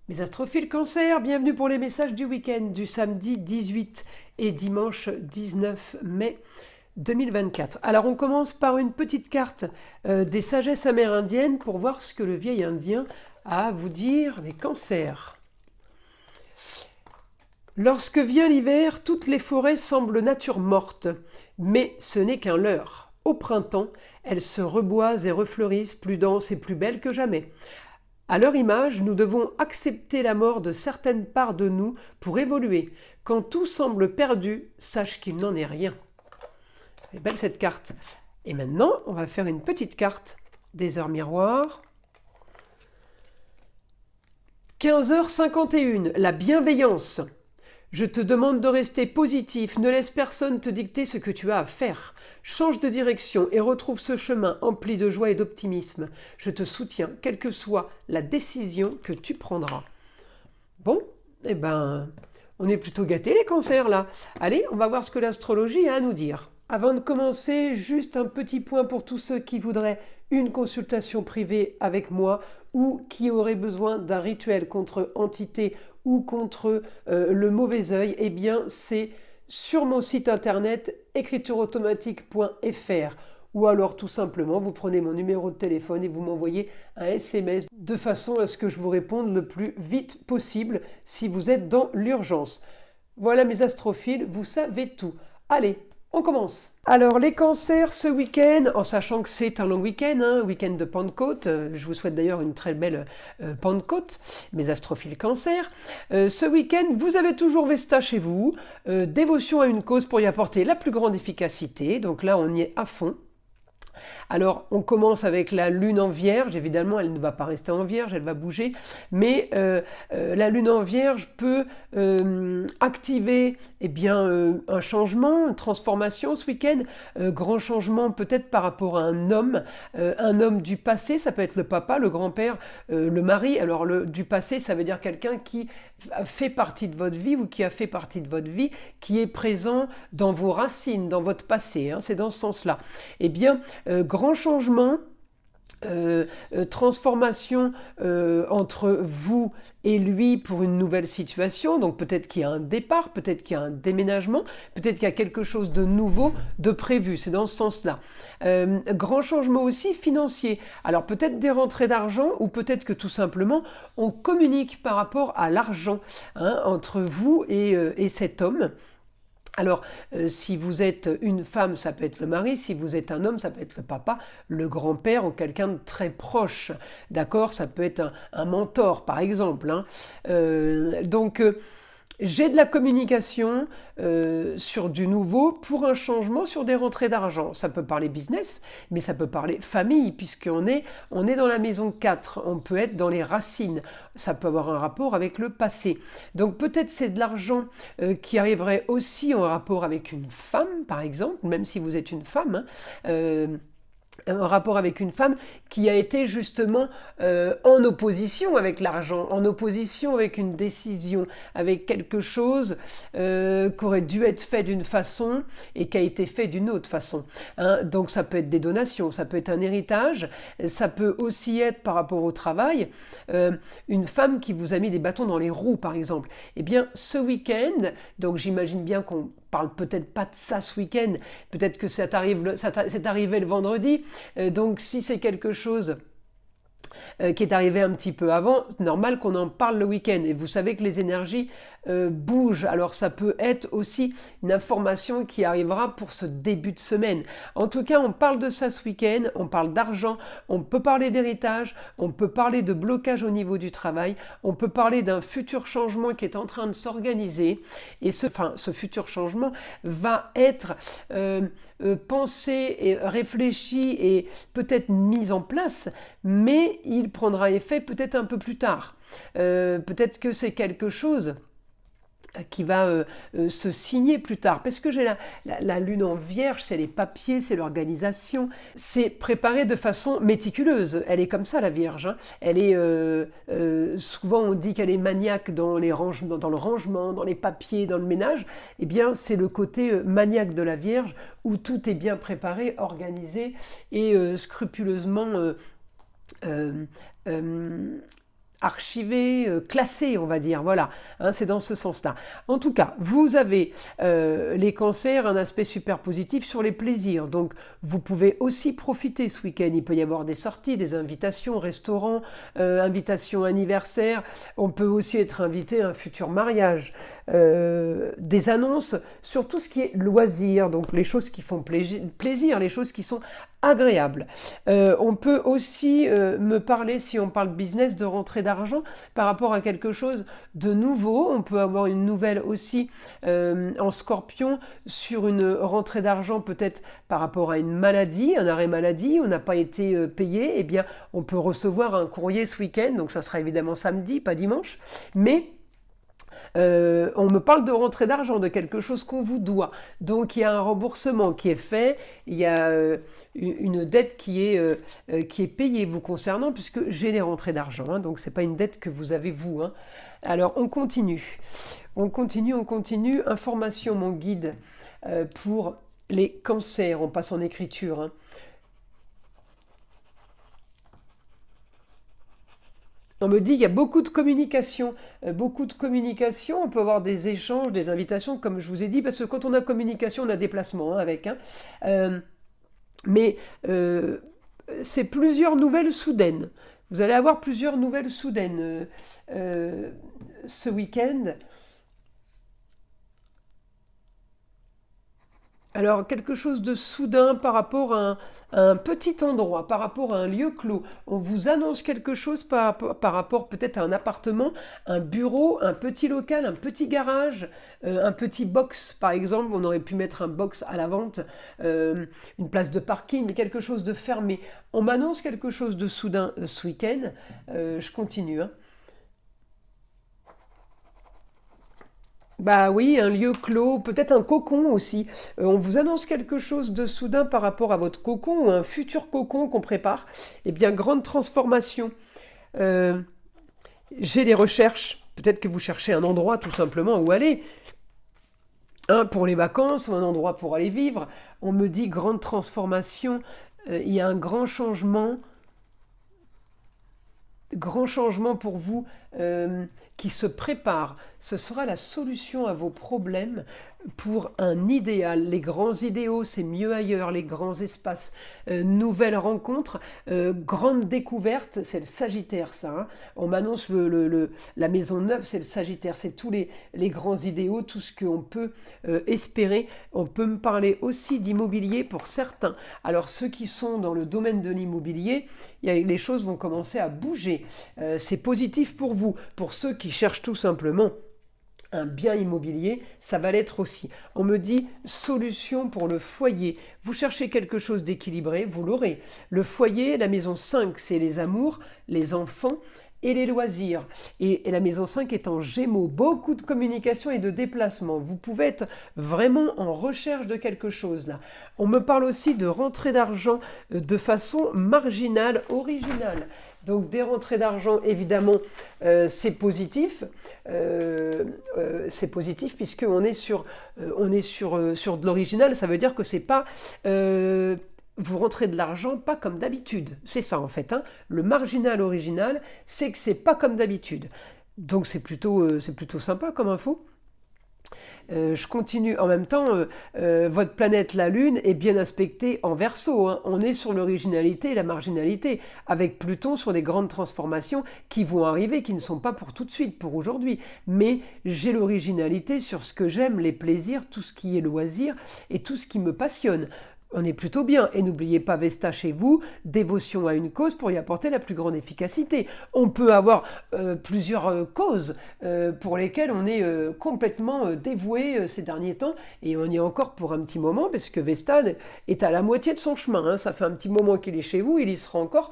Mes astrophiles Cancer, bienvenue pour les messages du week-end du samedi 18 et dimanche 19 mai 2024. Alors on commence par une petite carte des sagesses amérindiennes pour voir ce que le vieil indien a à vous dire, les cancers. Lorsque vient l'hiver, toutes les forêts semblent nature morte, mais ce n'est qu'un leurre. Au printemps, elles se reboisent et refleurissent plus denses et plus belles que jamais. À leur image, nous devons accepter la mort de certaines parts de nous pour évoluer. Quand tout semble perdu, sache qu'il n'en est rien. Elle est belle cette carte. Et maintenant, on va faire une petite carte des heures miroirs. 15h51, la bienveillance. Je te demande de rester positif, ne laisse personne te dicter ce que tu as à faire. Change de direction et retrouve ce chemin empli de joie et d'optimisme. Je te soutiens, quelle que soit la décision que tu prendras. Bon, eh ben, on est plutôt gâtés les cancers là. Allez, on va voir ce que l'astrologie a à nous dire. Avant de commencer, juste un petit point pour tous ceux qui voudraient une consultation privée avec moi ou qui auraient besoin d'un rituel contre entité ou contre le mauvais œil. Eh bien, c'est sur mon site internet écritureautomatique.fr ou alors tout simplement vous prenez mon numéro de téléphone et vous m'envoyez un SMS de façon à ce que je vous réponde le plus vite possible si vous êtes dans l'urgence. Voilà mes astrophiles, vous savez tout. Allez, on commence. Alors les cancers ce week-end, en sachant que c'est un long week-end, week-end de Pentecôte, je vous souhaite d'ailleurs une très belle Pentecôte, mes astrophiles cancer. Ce week-end, vous avez toujours Vesta chez vous, dévotion à une cause pour y apporter la plus grande efficacité, donc là on y est à fond. Alors, on commence avec la lune en vierge. Évidemment, elle ne va pas rester en vierge, elle va bouger. Mais la lune en vierge peut activer un changement, une transformation ce week-end. Grand changement peut-être par rapport à un homme du passé. Ça peut être le papa, le grand-père, le mari. Alors, du passé, ça veut dire quelqu'un qui fait partie de votre vie ou qui a fait partie de votre vie, qui est présent dans vos racines, dans votre passé. C'est dans ce sens-là. Eh bien, grand changement, transformation entre vous et lui pour une nouvelle situation. Donc peut-être qu'il y a un départ, peut-être qu'il y a un déménagement, peut-être qu'il y a quelque chose de nouveau, de prévu. C'est dans ce sens-là. Grand changement aussi financier. Alors peut-être des rentrées d'argent ou peut-être que tout simplement on communique par rapport à l'argent entre vous et cet homme. Alors, si vous êtes une femme, ça peut être le mari, si vous êtes un homme, ça peut être le papa, le grand-père ou quelqu'un de très proche, d'accord? Ça peut être un mentor, par exemple. J'ai de la communication sur du nouveau pour un changement sur des rentrées d'argent. Ça peut parler business, mais ça peut parler famille, puisqu'on est dans la maison 4. On peut être dans les racines. Ça peut avoir un rapport avec le passé. Donc peut-être c'est de l'argent qui arriverait aussi en rapport avec une femme, par exemple, même si vous êtes une femme. Un rapport avec une femme qui a été justement en opposition avec l'argent, en opposition avec une décision, avec quelque chose qui aurait dû être fait d'une façon et qui a été fait d'une autre façon. Donc ça peut être des donations, ça peut être un héritage, ça peut aussi être par rapport au travail, une femme qui vous a mis des bâtons dans les roues par exemple. Eh bien ce week-end, donc j'imagine bien qu'on parle peut-être pas de ça ce week-end, peut-être que c'est arrivé le vendredi, donc si c'est quelque chose qui est arrivé un petit peu avant, normal qu'on en parle le week-end. Et vous savez que les énergies bougent, alors ça peut être aussi une information qui arrivera pour ce début de semaine. En tout cas, on parle de ça ce week-end, on parle d'argent, on peut parler d'héritage, on peut parler de blocage au niveau du travail, on peut parler d'un futur changement qui est en train de s'organiser, et ce futur changement va être pensé et réfléchi et peut-être mis en place, mais il prendra effet peut-être un peu plus tard. Peut-être que c'est quelque chose qui va se signer plus tard. Parce que j'ai la lune en vierge, c'est les papiers, c'est l'organisation. C'est préparé de façon méticuleuse. Elle est comme ça, la vierge. Elle est, souvent on dit qu'elle est maniaque dans le rangement, dans les papiers, dans le ménage. Eh bien, c'est le côté maniaque de la vierge où tout est bien préparé, organisé et scrupuleusement archivé, classé, on va dire. Voilà, hein, c'est dans ce sens-là. En tout cas, vous avez les cancers, un aspect super positif sur les plaisirs. Donc, vous pouvez aussi profiter ce week-end. Il peut y avoir des sorties, des invitations, restaurants, invitations anniversaires. On peut aussi être invité à un futur mariage. Des annonces sur tout ce qui est loisirs, donc les choses qui font plaisir, les choses qui sont agréables. On peut aussi me parler, si on parle business, de rentrée d'argent par rapport à quelque chose de nouveau. On peut avoir une nouvelle aussi en scorpion sur une rentrée d'argent peut-être par rapport à une maladie, un arrêt maladie, on n'a pas été payé, eh bien on peut recevoir un courrier ce week-end, donc ça sera évidemment samedi, pas dimanche, mais on me parle de rentrée d'argent, de quelque chose qu'on vous doit. Donc il y a un remboursement qui est fait, il y a une dette qui est payée vous concernant, puisque j'ai les rentrées d'argent. Hein, donc ce n'est pas une dette que vous avez vous. Hein. Alors on continue. On continue. Information, mon guide, pour les cancers. On passe en écriture. Hein. On me dit qu'il y a beaucoup de communication, on peut avoir des échanges, des invitations, comme je vous ai dit, parce que quand on a communication, on a déplacement hein, avec. Hein. Mais c'est plusieurs nouvelles soudaines. Vous allez avoir plusieurs nouvelles soudaines ce week-end. Alors, quelque chose de soudain par rapport à un petit endroit, par rapport à un lieu clos. On vous annonce quelque chose par rapport peut-être à un appartement, un bureau, un petit local, un petit garage, un petit box, par exemple. On aurait pu mettre un box à la vente, une place de parking, mais quelque chose de fermé. On m'annonce quelque chose de soudain ce week-end. Je continue. Hein. Bah oui, un lieu clos, peut-être un cocon aussi. On vous annonce quelque chose de soudain par rapport à votre cocon ou un futur cocon qu'on prépare. Eh bien, grande transformation. Euh, j'ai des recherches. Peut-être que vous cherchez un endroit tout simplement où aller. Un pour les vacances ou un endroit pour aller vivre. On me dit grande transformation. Il y a un grand changement pour vous qui se prépare. Ce sera la solution à vos problèmes pour un idéal. Les grands idéaux, c'est mieux ailleurs, les grands espaces. Nouvelles rencontres, grande découverte, c'est le Sagittaire ça. Hein. On m'annonce la maison neuve, c'est le Sagittaire. C'est tous les grands idéaux, tout ce qu'on peut espérer. On peut me parler aussi d'immobilier pour certains. Alors ceux qui sont dans le domaine de l'immobilier, les choses vont commencer à bouger. C'est positif pour vous. Pour ceux qui cherchent tout simplement un bien immobilier, ça va l'être aussi. On me dit solution pour le foyer. Vous cherchez quelque chose d'équilibré, vous l'aurez. Le foyer, la maison 5, c'est les amours, les enfants et les loisirs. Et la maison 5 est en Gémeaux. Beaucoup de communication et de déplacement. Vous pouvez être vraiment en recherche de quelque chose là. On me parle aussi de rentrée d'argent de façon marginale, originale. Donc des rentrées d'argent, évidemment, c'est positif. C'est positif puisqu'on est sur de l'original. Ça veut dire que c'est pas vous rentrez de l'argent pas comme d'habitude. C'est ça en fait. Hein. Le marginal original, c'est que c'est pas comme d'habitude. Donc c'est plutôt sympa comme info. Je continue. En même temps, votre planète, la Lune, est bien aspectée en Verseau. Hein. On est sur l'originalité et la marginalité, avec Pluton sur des grandes transformations qui vont arriver, qui ne sont pas pour tout de suite, pour aujourd'hui. Mais j'ai l'originalité sur ce que j'aime, les plaisirs, tout ce qui est loisir et tout ce qui me passionne. On est plutôt bien. Et n'oubliez pas Vesta chez vous, dévotion à une cause pour y apporter la plus grande efficacité. On peut avoir plusieurs causes pour lesquelles on est complètement dévoué ces derniers temps. Et on y est encore pour un petit moment, parce que Vesta est à la moitié de son chemin. Hein. Ça fait un petit moment qu'il est chez vous, il y sera encore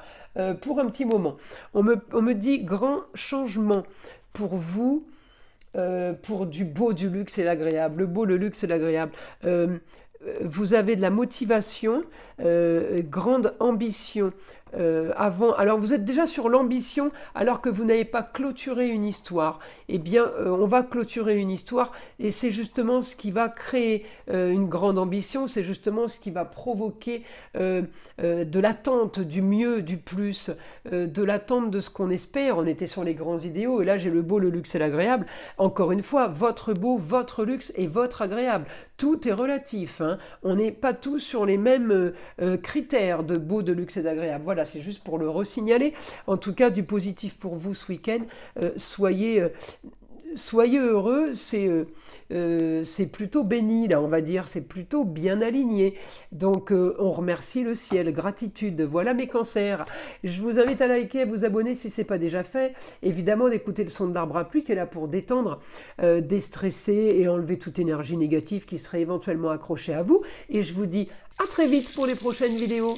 pour un petit moment. On me dit grand changement pour vous. Pour du beau, du luxe et l'agréable. Le beau, le luxe et l'agréable. Vous avez de la motivation, grande ambition avant, alors vous êtes déjà sur l'ambition alors que vous n'avez pas clôturé une histoire. Eh bien, on va clôturer une histoire et c'est justement ce qui va créer une grande ambition, c'est justement ce qui va provoquer de l'attente, du mieux, du plus, de l'attente de ce qu'on espère. On était sur les grands idéaux et là j'ai le beau, le luxe et l'agréable. Encore une fois, votre beau, votre luxe et votre agréable. Tout est relatif, hein. On n'est pas tous sur les mêmes critères de beau, de luxe et d'agréable. Voilà, c'est juste pour le resignaler. En tout cas, du positif pour vous ce week-end. Soyez heureux, c'est plutôt béni, là, on va dire, c'est plutôt bien aligné. Donc, on remercie le ciel, gratitude. Voilà mes cancers. Je vous invite à liker, à vous abonner si ce n'est pas déjà fait. Évidemment, d'écouter le son de l'arbre à pluie qui est là pour détendre, déstresser et enlever toute énergie négative qui serait éventuellement accrochée à vous. Et je vous dis à très vite pour les prochaines vidéos.